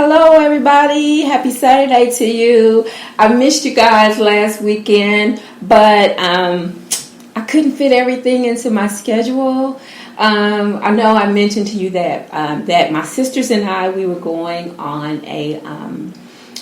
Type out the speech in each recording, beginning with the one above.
Hello, everybody. Happy Saturday to you. I missed you guys last weekend, but I couldn't fit everything into my schedule. I know I mentioned to you that my sisters and I, we were going on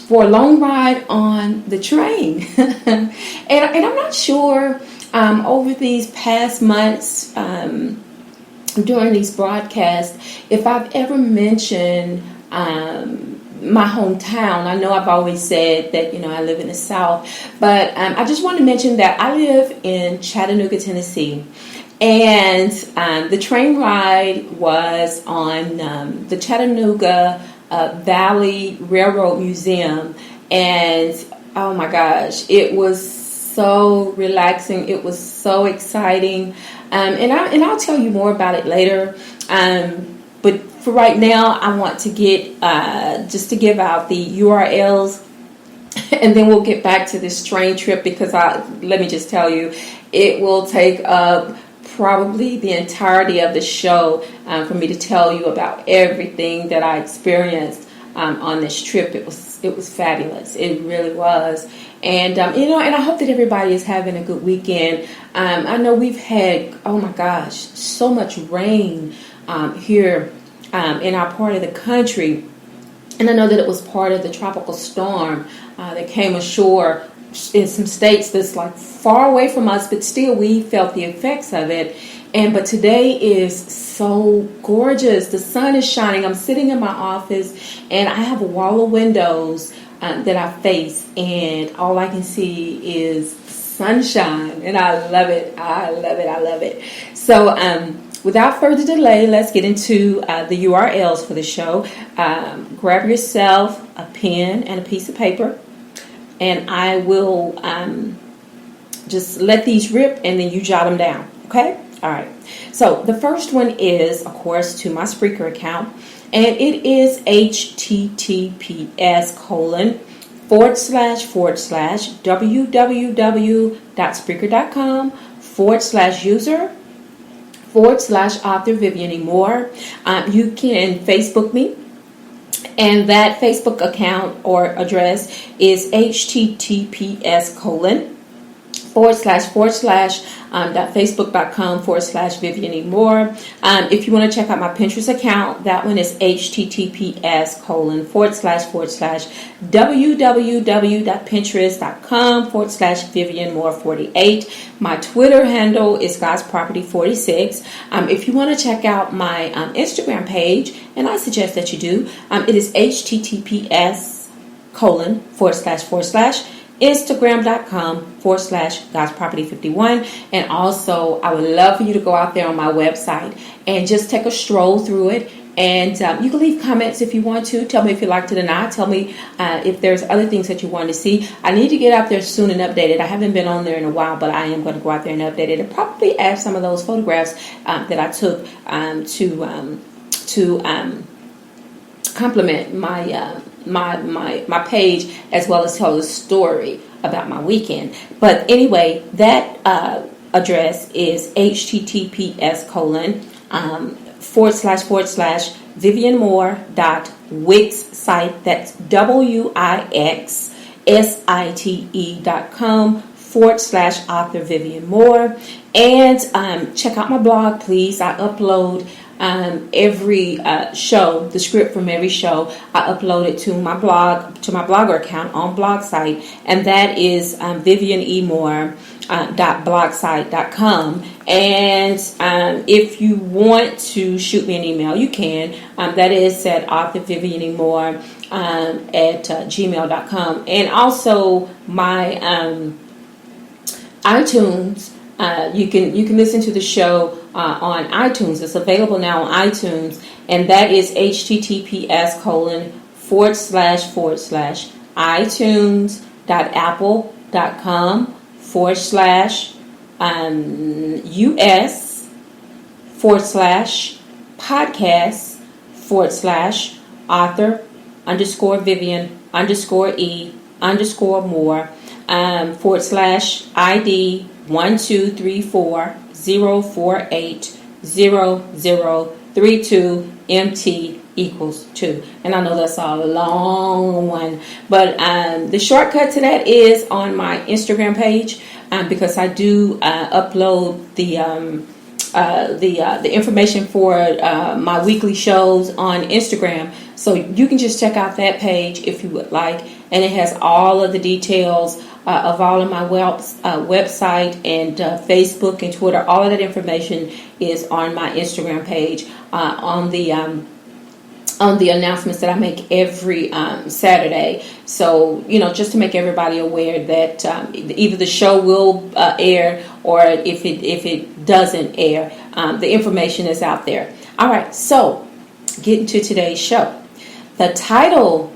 for a long ride on the train. and I'm not sure over these past months during these broadcasts if I've ever mentioned my hometown. I know I've always said that, I live in the South, but I just want to mention that I live in Chattanooga, Tennessee. And the train ride was on the Chattanooga Valley Railroad Museum. And oh my gosh, it was so relaxing. It was so exciting. And I'll tell you more about it later. But for right now, I want to get just to give out the URLs, and then we'll get back to this train trip because let me just tell you, it will take up probably the entirety of the show for me to tell you about everything that I experienced on this trip. It was fabulous. It really was. And and I hope that everybody is having a good weekend. I know we've had, oh my gosh, so much rain here in our part of the country, and I know that it was part of the tropical storm that came ashore in some states that's like far away from us, but still we felt the effects of it. But today is so gorgeous. The sun is shining. I'm sitting in my office, and I have a wall of windows that I face, and all I can see is sunshine, and I love it. I love it. So without further delay, let's get into the URLs for the show. Grab yourself a pen and a piece of paper, and I will just let these rip, and then you jot them down. Okay? All right. So the first one is, of course, to my Spreaker account, and it is https://www.spreaker.com/user/author Vivian E. Moore. You can Facebook me, and that Facebook account or address is https://facebook.com/Vivian E. Moore. If you want to check out my Pinterest account, that one is https://www.pinterest.com/Vivian Moore 48. My Twitter handle is God's Property 46. If you want to check out my Instagram page, and I suggest that you do, it is https://Instagram.com/God's Property 51. And also, I would love for you to go out there on my website and just take a stroll through it. And you can leave comments if you want to. Tell me if you liked it or not. Tell me if there's other things that you want to see. I need to get out there soon and update it. I haven't been on there in a while, but I am going to go out there and update it and probably add some of those photographs that I took to complement my page, as well as tell a story about my weekend. But anyway, that address is https://VivianMoore.wixsite. That's WIXSite.com/author Vivian Moore. And check out my blog, please. I upload every show, the script from every show. I upload it to my blog, to my Blogger account on BlogSite, and that is vivianemore.blogsite.com. And if you want to shoot me an email, you can. That is at authorvivianemore at gmail.com. And also my iTunes. You can listen to the show on iTunes. It's available now on iTunes, and that is https://iTunes.apple.com/US/podcast/author_Vivian_E_Moore /ID 12340480000 32MT equals 2. And I know that's a long one, but the shortcut to that is on my Instagram page, because I do upload the information for my weekly shows on Instagram. So you can just check out that page if you would like, and it has all of the details of all of my website and Facebook and Twitter. All of that information is on my Instagram page, on the announcements that I make every Saturday. So, just to make everybody aware that either the show will air, or if it doesn't air, the information is out there. All right, so getting to today's show. The title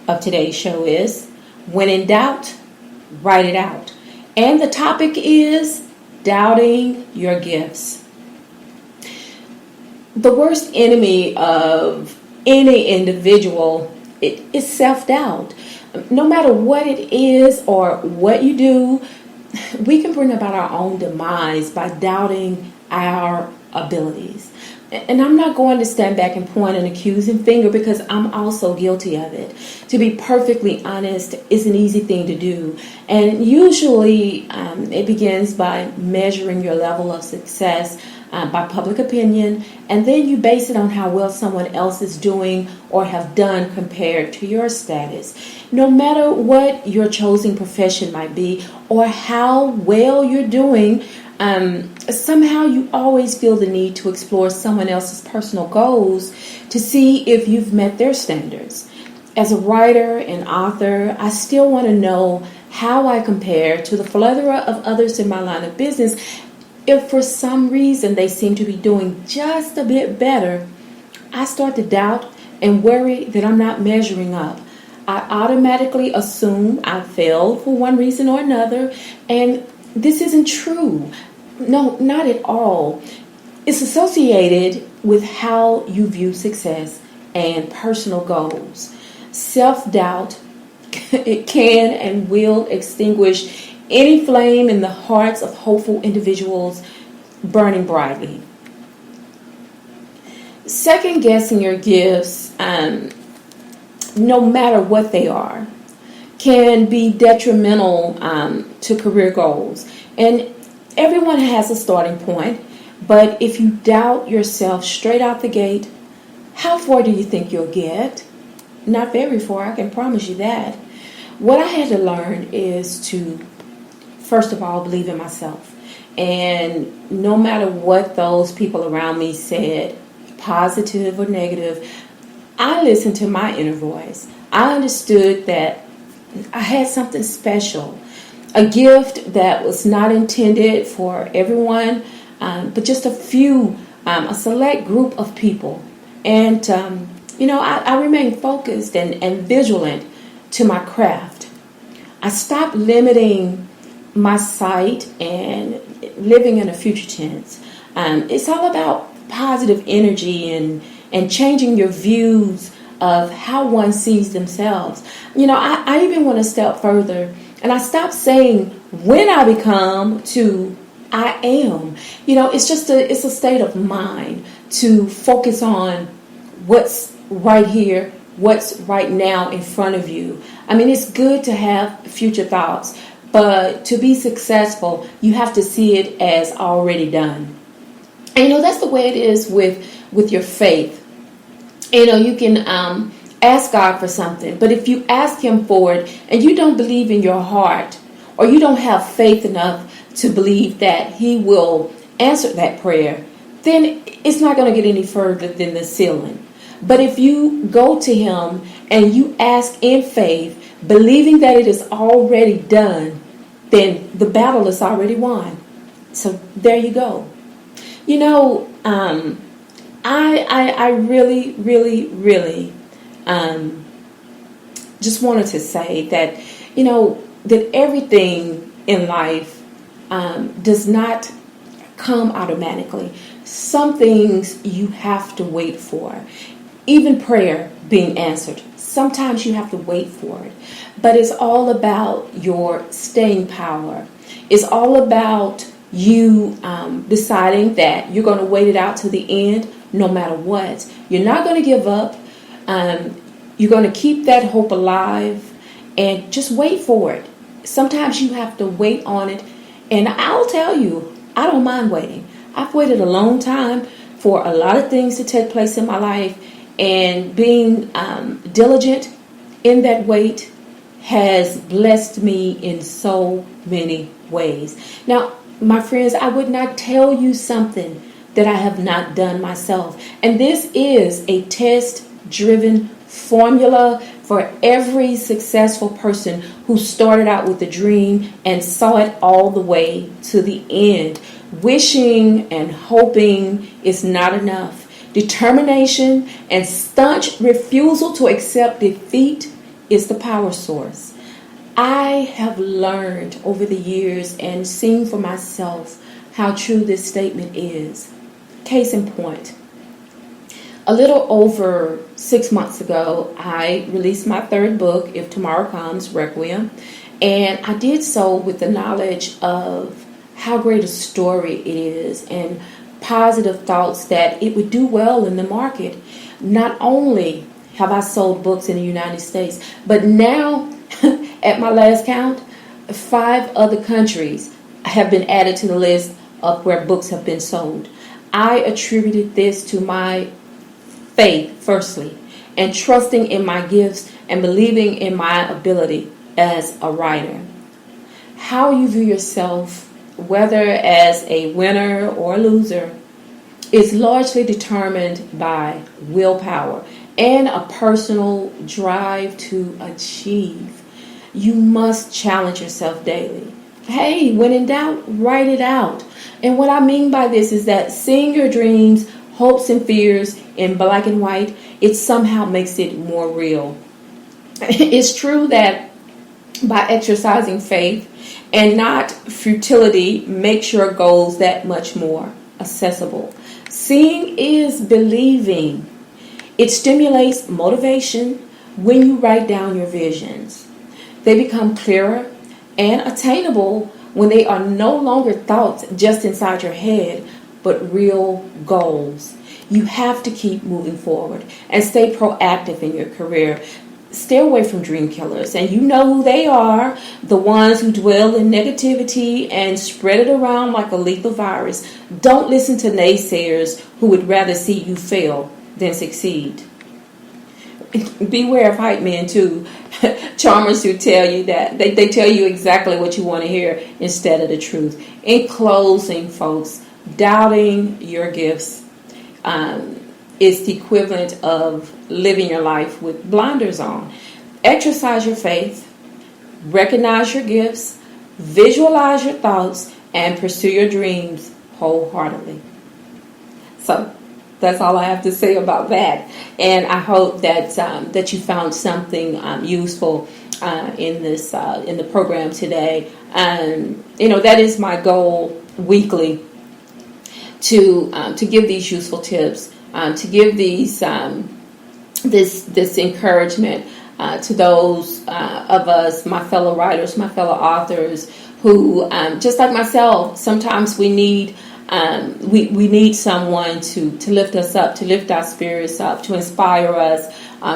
of today's show is When in Doubt, Write It Out. And the topic is doubting your gifts. The worst enemy of any individual is self-doubt. No matter what it is or what you do, we can bring about our own demise by doubting our abilities. And I'm not going to stand back and point an accusing finger, because I'm also guilty of it. To be perfectly honest, is an easy thing to do. And usually it begins by measuring your level of success by public opinion, and then you base it on how well someone else is doing or have done compared to your status. No matter what your chosen profession might be or how well you're doing, somehow you always feel the need to explore someone else's personal goals to see if you've met their standards. As a writer and author, I still want to know how I compare to the plethora of others in my line of business. If for some reason they seem to be doing just a bit better, I start to doubt and worry that I'm not measuring up. I automatically assume I failed for one reason or another, and this isn't true. No, not at all. It's associated with how you view success and personal goals. Self-doubt, it can and will extinguish any flame in the hearts of hopeful individuals burning brightly. Second guessing your gifts, no matter what they are, can be detrimental to career goals. And everyone has a starting point, but if you doubt yourself straight out the gate, how far do you think you'll get? Not very far, I can promise you that. What I had to learn is to, first of all, believe in myself. And no matter what those people around me said, positive or negative, I listened to my inner voice. I understood that I had something special, a gift that was not intended for everyone, but just a few, a select group of people. And, I remained focused and vigilant to my craft. I stopped limiting my sight and living in a future tense. It's all about positive energy and changing your views of how one sees themselves. I even went a step further, and I stopped saying when I become to I am. It's a state of mind to focus on what's right here, what's right now in front of you. It's good to have future thoughts, but to be successful, you have to see it as already done. And that's the way it is with your faith. You can ask God for something, but if you ask Him for it and you don't believe in your heart, or you don't have faith enough to believe that He will answer that prayer, then it's not going to get any further than the ceiling. But if you go to Him and you ask in faith, believing that it is already done, then the battle is already won. So there you go. I really, really, really just wanted to say that, that everything in life does not come automatically. Some things you have to wait for. Even prayer being answered, sometimes you have to wait for it. But it's all about your staying power. It's all about you deciding that you're going to wait it out to the end, no matter what. You're not going to give up. You're going to keep that hope alive and just wait for it. Sometimes you have to wait on it. And I'll tell you, I don't mind waiting. I've waited a long time for a lot of things to take place in my life. And being diligent in that wait has blessed me in so many ways. Now, my friends, I would not tell you something that I have not done myself. And this is a test-driven formula for every successful person who started out with a dream and saw it all the way to the end. Wishing and hoping is not enough. Determination and staunch refusal to accept defeat is the power source. I have learned over the years and seen for myself how true this statement is. Case in point, a little over 6 months ago, I released my third book, If Tomorrow Comes, Requiem, and I did so with the knowledge of how great a story it is and positive thoughts that it would do well in the market. Not only have I sold books in the United States, but now, at my last count, 5 other countries have been added to the list of where books have been sold. I attributed this to my faith, firstly, and trusting in my gifts and believing in my ability as a writer. How you view yourself, whether as a winner or a loser, is largely determined by willpower and a personal drive to achieve. You must challenge yourself daily. Hey, when in doubt, write it out. And what I mean by this is that seeing your dreams, hopes, and fears in black and white, it somehow makes it more real. It's true that by exercising faith and not futility makes your goals that much more accessible. Seeing is believing. It stimulates motivation when you write down your visions. They become clearer and attainable when they are no longer thoughts just inside your head, but real goals. You have to keep moving forward and stay proactive in your career. Stay away from dream killers, and you know who they are, the ones who dwell in negativity and spread it around like a lethal virus. Don't listen to naysayers who would rather see you fail than succeed. Beware of hype men too, charmers who tell you that they tell you exactly what you want to hear instead of the truth. In closing, folks, doubting your gifts is the equivalent of living your life with blinders on. Exercise your faith, recognize your gifts, visualize your thoughts, and pursue your dreams wholeheartedly. So that's all I have to say about that. And I hope that that you found something useful in this in the program today. That is my goal weekly, to give these useful tips, to give these this encouragement to those of us, my fellow writers, my fellow authors, who just like myself, sometimes we need we need someone to lift us up, to lift our spirits up, to inspire us,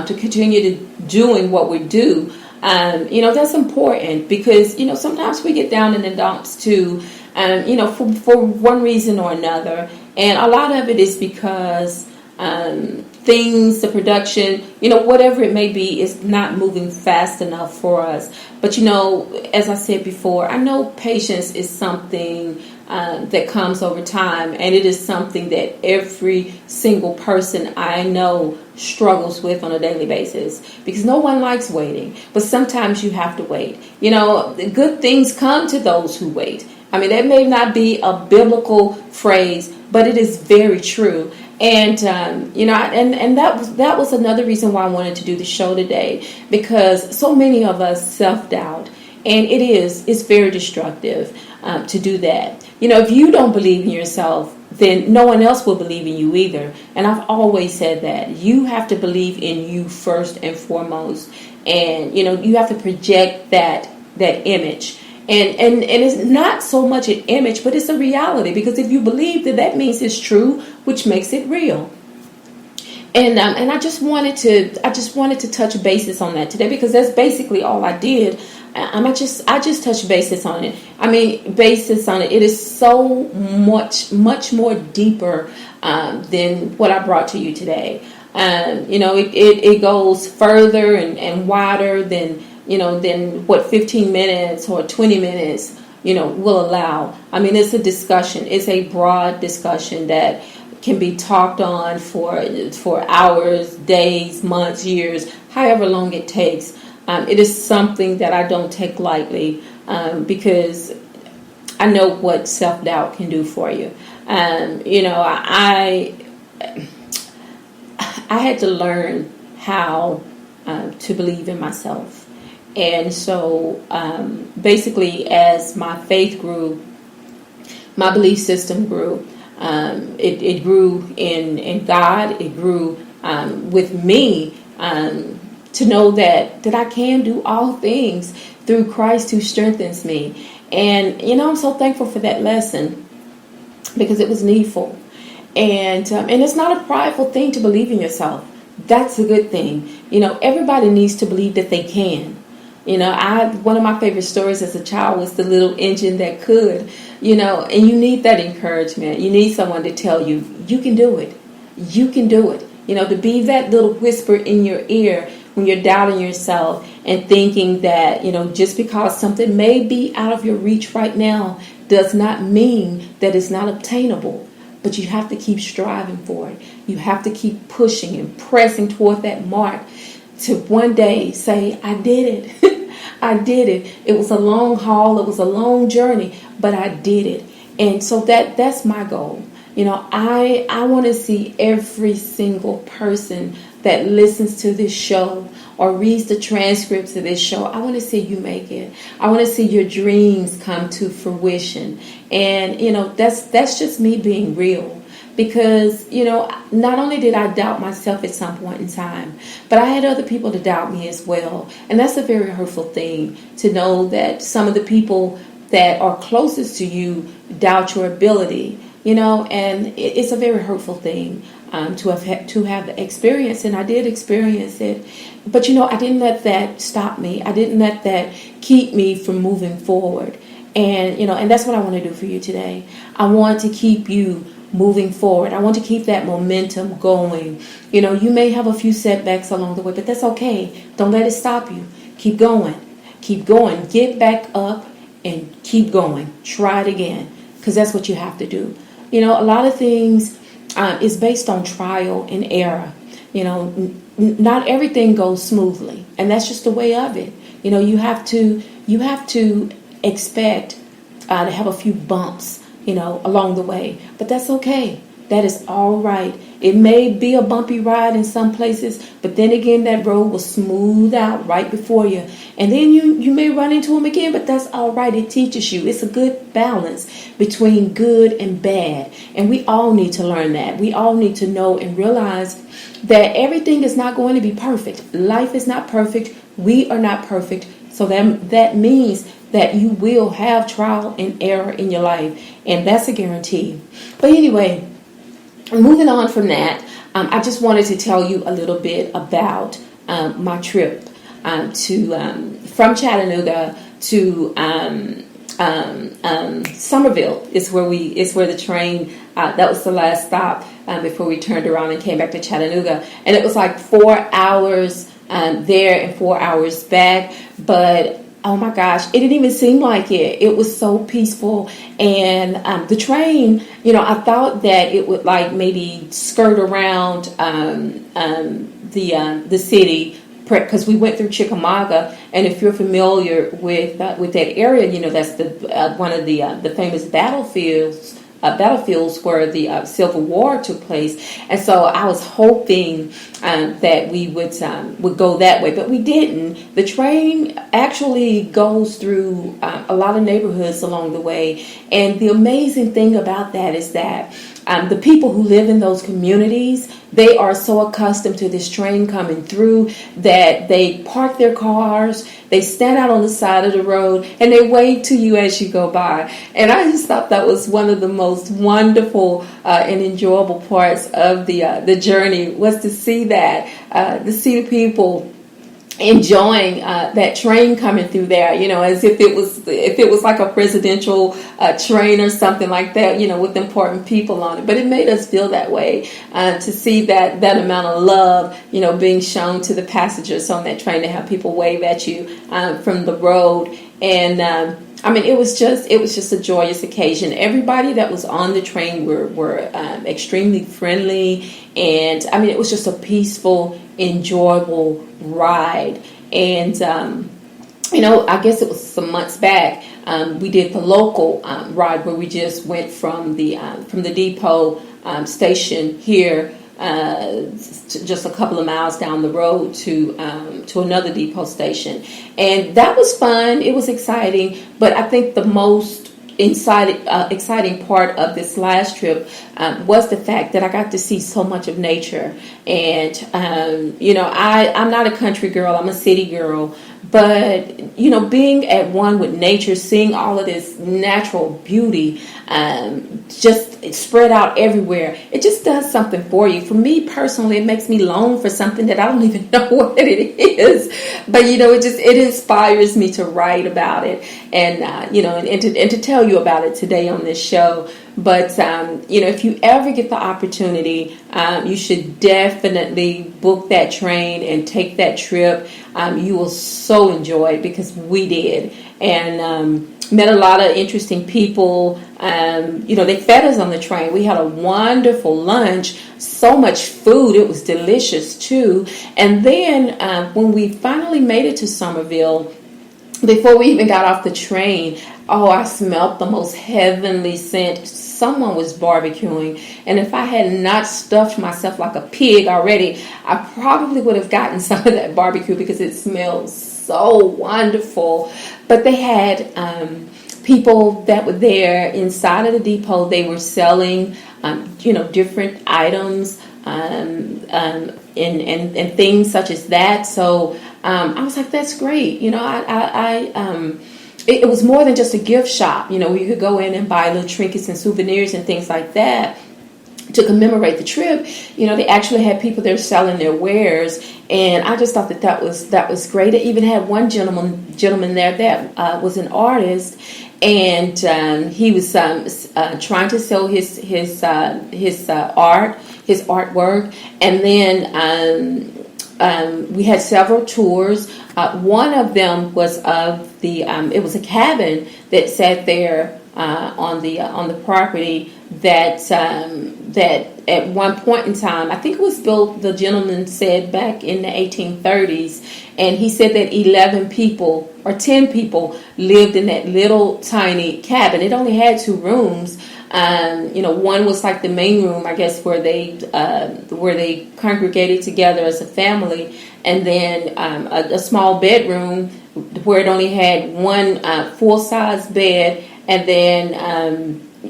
to continue to doing what we do. That's important because sometimes we get down in the dumps too. For one reason or another. And a lot of it is because the production, whatever it may be, is not moving fast enough for us. But, as I said before, I know patience is something that comes over time. And it is something that every single person I know struggles with on a daily basis, because no one likes waiting. But sometimes you have to wait. Good things come to those who wait. I mean, that may not be a biblical phrase, but it is very true. And that was another reason why I wanted to do the show today, because so many of us self-doubt, and it's very destructive to do that. If you don't believe in yourself, then no one else will believe in you either. And I've always said that you have to believe in you first and foremost, and you have to project that image. And it's not so much an image, but it's a reality, because if you believe that means it's true, which makes it real. And I just wanted to touch bases on that today, because that's basically all I did. I just touched basis on it. I mean, basis on it. It is so much more deeper than what I brought to you today. It goes further and wider than what 15 minutes or 20 minutes will allow. I mean, it's a discussion. It's a broad discussion that can be talked on for hours, days, months, years, however long it takes. It is something that I don't take lightly, because I know what self-doubt can do for you. I had to learn how to believe in myself. And so basically, as my faith grew, my belief system grew. It grew in God. It grew with me, to know that I can do all things through Christ who strengthens me. And I'm so thankful for that lesson, because it was needful. And it's not a prideful thing to believe in yourself. That's a good thing. Everybody needs to believe that they can. One of my favorite stories as a child was the little engine that could. And you need that encouragement. You need someone to tell you, you can do it. You can do it. To be that little whisper in your ear when you're doubting yourself and thinking that, just because something may be out of your reach right now does not mean that it's not obtainable. But you have to keep striving for it. You have to keep pushing and pressing toward that mark to one day say, I did it. I did it. It was a long haul. It was a long journey, but I did it. And so that's my goal. I want to see every single person that listens to this show or reads the transcripts of this show. I want to see you make it. I want to see your dreams come to fruition. And, that's just me being real. Because, not only did I doubt myself at some point in time, but I had other people to doubt me as well. And that's a very hurtful thing, to know that some of the people that are closest to you doubt your ability, and it's a very hurtful thing to have the experience. And I did experience it. But, I didn't let that stop me. I didn't let that keep me from moving forward. And, and that's what I want to do for you today. I want to keep you moving forward. I want to keep that momentum going. You may have a few setbacks along the way, but that's okay. Don't let it stop you. Keep going. Keep going. Get back up and keep going. Try it again, because that's what you have to do. A lot of things is based on trial and error. Not everything goes smoothly, and that's just the way of it. You have to expect to have a few bumps along the way. But that's okay. That is all right. It may be a bumpy ride in some places, but then again, that road will smooth out right before you. And then you may run into them again, but that's all right. It teaches you. It's a good balance between good and bad. And we all need to learn that. We all need to know and realize that everything is not going to be perfect. Life is not perfect. We are not perfect. So that means that you will have trial and error in your life, and that's a guarantee. But anyway, moving on from that, I just wanted to tell you a little bit about my trip from Chattanooga to Somerville. Is where the train. That was the last stop before we turned around and came back to Chattanooga, and it was like 4 hours there and 4 hours back, but oh my gosh, it didn't even seem like it. It was so peaceful. And the train, I thought that it would like maybe skirt around the city, because we went through Chickamauga. And if you're familiar with that area, that's the one of the famous battlefields where the Civil War took place. And so I was hoping that we would go that way, but we didn't. The train actually goes through a lot of neighborhoods along the way. And the amazing thing about that is that the people who live in those communities, they are so accustomed to this train coming through that they park their cars, they stand out on the side of the road, and they wave to you as you go by. And I just thought that was one of the most wonderful and enjoyable parts of the journey, was to see that, to see the people enjoying that train coming through there, as if it was like a presidential train or something like that, with important people on it. But it made us feel that way, to see that amount of love, being shown to the passengers on that train, to have people wave at you from the road. And it was just a joyous occasion. Everybody that was on the train were extremely friendly, and it was just a peaceful, enjoyable ride. And I guess it was some months back, we did the local ride, where we just went from the depot station here, just a couple of miles down the road to another depot station, and that was fun. It was exciting, but I think the most exciting part of this last trip was the fact that I got to see so much of nature. And I'm not a country girl, I'm a city girl, but being at one with nature, seeing all of this natural beauty just spread out everywhere, it just does something for you. For me personally, it makes me long for something that I don't even know what it is, but it inspires me to write about it, and and to tell you about it today on this show. But if you ever get the opportunity, you should definitely book that train and take that trip. You will so enjoy it, because we did, and met a lot of interesting people. They fed us on the train. We had a wonderful lunch, so much food. It was delicious too. And then when we finally made it to Summerville, before we even got off the train, I smelled the most heavenly scent. Someone was barbecuing, and if I had not stuffed myself like a pig already, I probably would have gotten some of that barbecue, because it smells so wonderful. But they had people that were there inside of the depot. They were selling, different items and things such as that. So I was like, that's great. It was more than just a gift shop, where you could go in and buy little trinkets and souvenirs and things like that to commemorate the trip. They actually had people there selling their wares, and I just thought that was great. They even had one gentleman there that was an artist, and he was trying to sell his artwork. And then we had several tours. One of them was of it was a cabin that sat there on the property that at one point in time, I think it was built, the gentleman said, back in the 1830s, and he said that 11 people or 10 people lived in that little tiny cabin. It only had 2 rooms. One was like the main room, I guess, where they congregated together as a family, and then a small bedroom where it only had one full-size bed, and then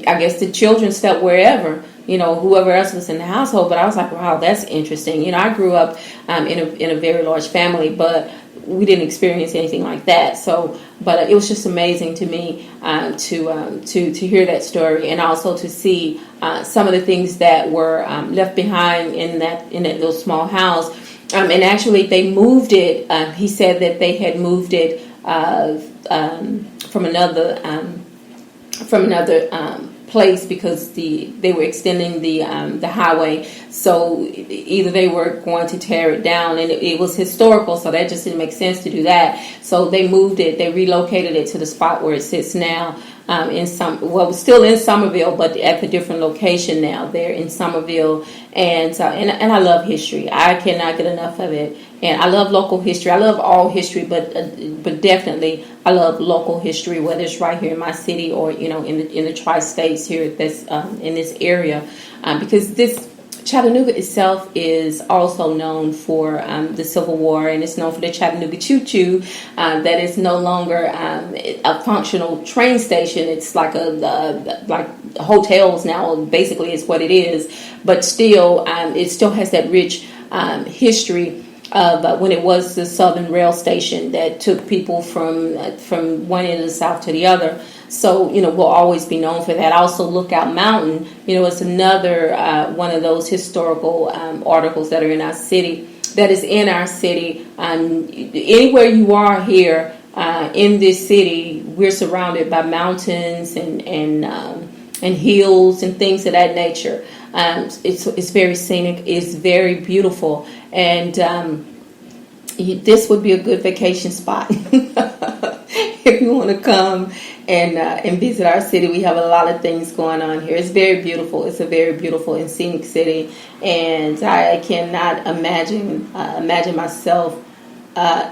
I guess the children slept wherever, whoever else was in the household. But I was like, wow, that's interesting. I grew up in a very large family, but we didn't experience anything like that. So, but it was just amazing to me to hear that story, and also to see some of the things that were left behind in that little small house. And actually, they moved it. He said that they had moved it from another place, because they were extending the highway. So either they were going to tear it down, and it was historical, so that just didn't make sense to do that. So they moved it, they relocated it to the spot where it sits now. Still in Summerville, but at a different location now. They're in Summerville, and I love history. I cannot get enough of it, and I love local history. I love all history, but definitely I love local history, whether it's right here in my city or in the tri-states here that's in this area, because this Chattanooga itself is also known for the Civil War, and it's known for the Chattanooga Choo Choo that is no longer a functional train station. It's like like hotels now, basically, is what it is. But still, it still has that rich history of when it was the Southern Rail Station that took people from one end of the South to the other. So, we'll always be known for that. Also, Lookout Mountain, it's another one of those historical articles that are in our city, that is in our city. Anywhere you are here in this city, we're surrounded by mountains and hills and things of that nature. It's very scenic. It's very beautiful. And this would be a good vacation spot if you want to come and visit our city. We have a lot of things going on here. It's very beautiful. It's a very beautiful and scenic city, and I cannot imagine myself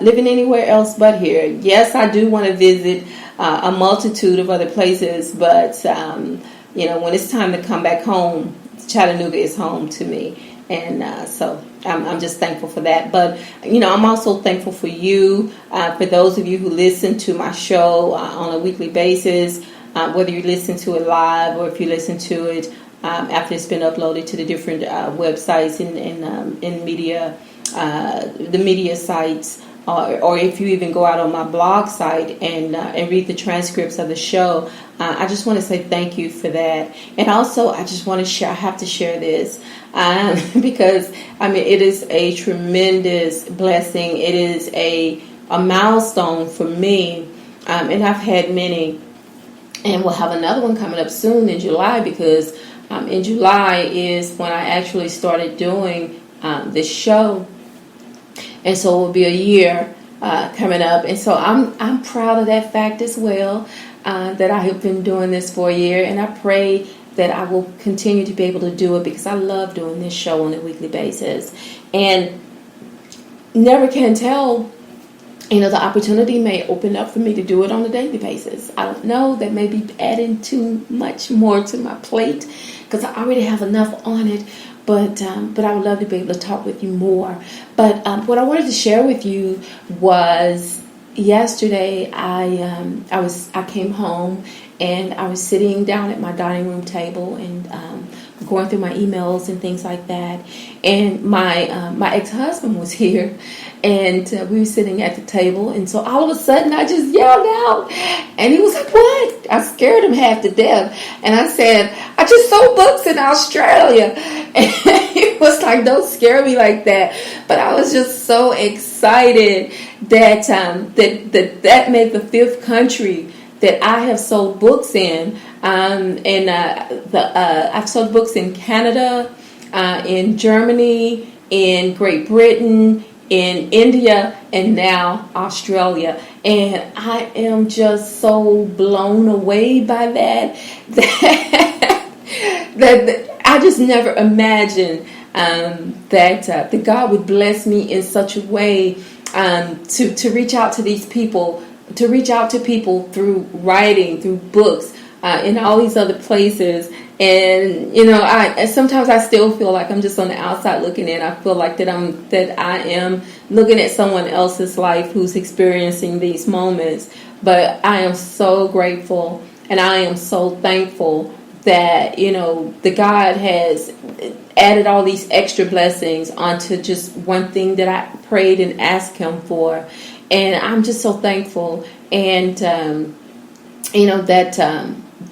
living anywhere else but here. Yes, I do want to visit a multitude of other places, but when it's time to come back home, Chattanooga is home to me. And so I'm just thankful for that. But, I'm also thankful for you, for those of you who listen to my show on a weekly basis, whether you listen to it live or if you listen to it after it's been uploaded to the different websites and media, the media sites, or if you even go out on my blog site and read the transcripts of the show. I just want to say thank you for that. And also, I just want to share, I have to share this because, it is a tremendous blessing. It is a milestone for me. And I've had many, and we'll have another one coming up soon in July, because in July is when I actually started doing this show. And so it will be a year coming up. And so I'm proud of that fact as well, that I have been doing this for a year. And I pray that I will continue to be able to do it, because I love doing this show on a weekly basis. And never can tell, the opportunity may open up for me to do it on a daily basis. I don't know. That may be adding too much more to my plate, because I already have enough on it. But I would love to be able to talk with you more. But what I wanted to share with you was yesterday I came home and I was sitting down at my dining room table and going through my emails and things like that. And my ex-husband was here, and we were sitting at the table. And so all of a sudden I just yelled out, and he was like, "What?" I scared him half to death. And I said, "I just sold books in Australia." And he was like, "Don't scare me like that." But I was just so excited that that made the fifth country that I have sold books in. I've sold books in Canada, in Germany, in Great Britain, in India, and now Australia. And I am just so blown away by that that I just never imagined that God would bless me in such a way to reach out to these people, to reach out to people through writing, through books, in all these other places. And sometimes I still feel like I'm just on the outside looking in. I feel like that I am looking at someone else's life who's experiencing these moments. But I am so grateful, and I am so thankful that the God has added all these extra blessings onto just one thing that I prayed and asked Him for. And I'm just so thankful, and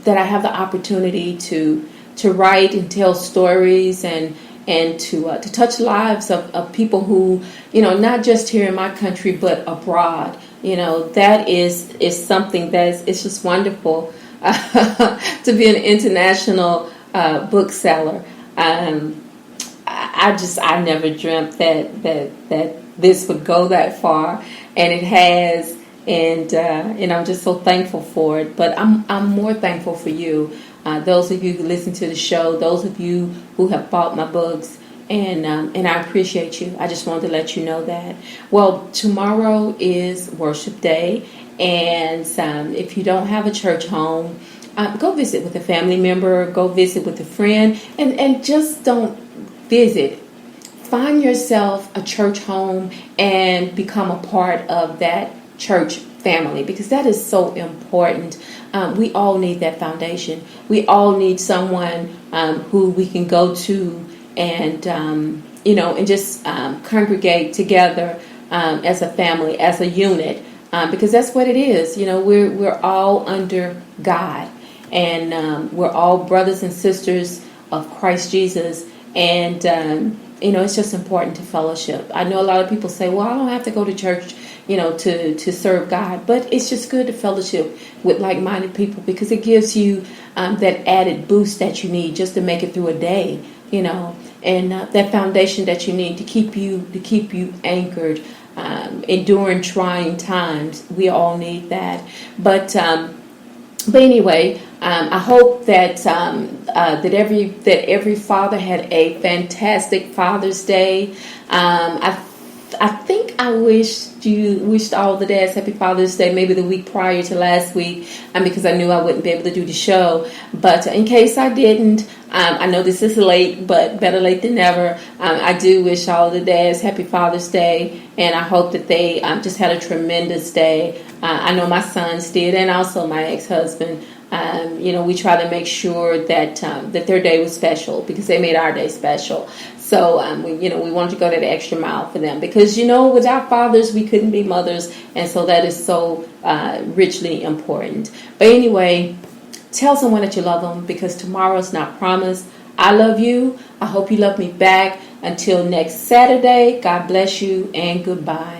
that I have the opportunity to write and tell stories and to touch lives of people who, not just here in my country but abroad. That is something it's just wonderful to be an international bookseller. I never dreamt that this would go that far, and it has. And I'm just so thankful for it. But I'm more thankful for you, those of you who listen to the show, those of you who have bought my books, and I appreciate you. I just wanted to let you know that. Well, tomorrow is worship day, and if you don't have a church home, go visit with a family member, go visit with a friend, and just don't visit, find yourself a church home and become a part of that church family, because that is so important. We all need that foundation. We all need someone who we can go to and and just congregate together as a family, as a unit, because that's what it is. We're all under God, and we're all brothers and sisters of Christ Jesus, and it's just important to fellowship. I know a lot of people say, well, I don't have to go to church, to serve God. But it's just good to fellowship with like-minded people, because it gives you that added boost that you need just to make it through a day, and that foundation that you need to keep you anchored enduring trying times. We all need that. But anyway, I hope that every father had a fantastic Father's Day. I think I wished all the dads happy Father's Day maybe the week prior to last week, because I knew I wouldn't be able to do the show. But in case I didn't, I know this is late, but better late than never. I do wish all the dads happy Father's Day, and I hope that they just had a tremendous day. I know my sons did, and also my ex-husband. We try to make sure that their day was special, because they made our day special. So we wanted to go that extra mile for them, because without fathers we couldn't be mothers, and so that is so richly important. But anyway, tell someone that you love them, because tomorrow's not promised. I love you. I hope you love me back. Until next Saturday, God bless you and goodbye.